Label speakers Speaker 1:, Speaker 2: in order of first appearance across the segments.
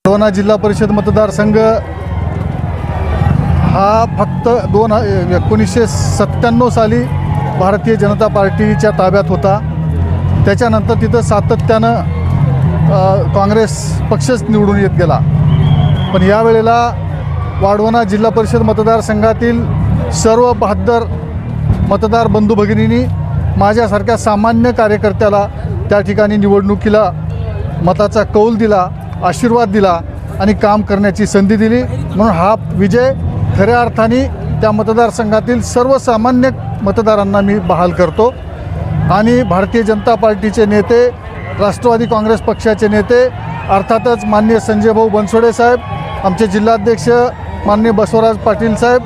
Speaker 1: वाढवणा जिल्हा परिषद मतदारसंघ हा फक्त 1997 साली भारतीय जनता पार्टीच्या ताब्यात होता। त्याच्यानंतर तिथं सातत्यानं काँग्रेस पक्षच निवडून येत गेला। पण यावेळेला वाढवणा जिल्हा परिषद मतदारसंघातील सर्व 72 मतदार बंधू भगिनींनी माझ्यासारख्या सामान्य कार्यकर्त्याला त्या ठिकाणी निवडणुकीला मताचा कौल दिला, आशीर्वाद दिला आणि काम करण्याची संधी दिली। म्हणून हा विजय खऱ्या अर्थाने त्या मतदारसंघातील सर्वसामान्य मतदारांना मी बहाल करतो। आणि भारतीय जनता पार्टीचे नेते, राष्ट्रवादी काँग्रेस पक्षाचे नेते, अर्थातच माननीय संजय भाऊ बनसोडे साहेब, आमचे जिल्हाध्यक्ष माननीय बसवराज पाटील साहेब,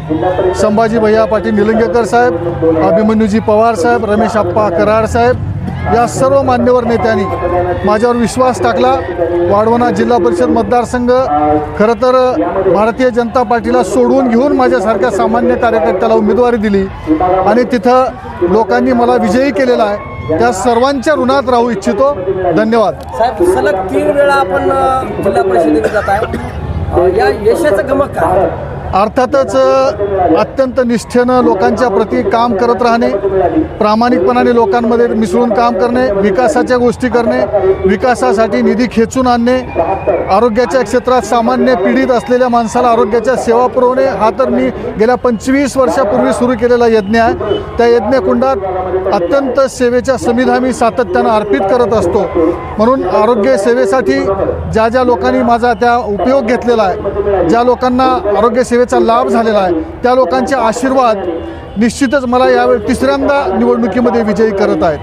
Speaker 1: संभाजी भैया पाटील निलंगेकर साहेब, अभिमन्यूजी पवार साहेब, रमेश आप्पा कराड साहेब, या सर्व मान्यवर नेत्यांनी माझ्यावर विश्वास टाकला। वाढवणा जिल्हा परिषद मतदारसंघ खरं तर भारतीय जनता पार्टीला सोडवून घेऊन माझ्यासारख्या सामान्य कार्यकर्त्याला उमेदवारी दिली आणि तिथं लोकांनी मला विजयी केलेला आहे। त्या सर्वांच्या ऋणात राहू इच्छितो। धन्यवाद
Speaker 2: साहेब। सलग 3 वेळा आपण जिल्हा परिषदेत जात आहे, या यशाचं गमक काय?
Speaker 1: अर्थातच अत्यंत निष्ठेनं लोकांच्या प्रती काम करत राहणे, प्रामाणिकपणाने लोकांमध्ये मिसळून काम करणे, विकासाच्या गोष्टी करणे, विकासासाठी निधी खेचून आणणे, आरोग्याच्या क्षेत्रात सामान्य पीडित असलेल्या माणसाला आरोग्याच्या सेवा पुरवणे, हा तर मी गेल्या 25 वर्षापूर्वी सुरू केलेला यज्ञ आहे। त्या यज्ञकुंडात अत्यंत सेवेच्या समिधा मी सातत्यानं अर्पित करत असतो। म्हणून आरोग्य सेवेसाठी ज्या ज्या लोकांनी माझा त्या उपयोग घेतलेला आहे, ज्या लोकांना आरोग्य सेवेचा लाभ झालेला आहे, त्या लोकांचे आशीर्वाद निश्चितच मला यावेळी 3ऱ्यांदा निवडणुकीमध्ये विजयी करत आहेत।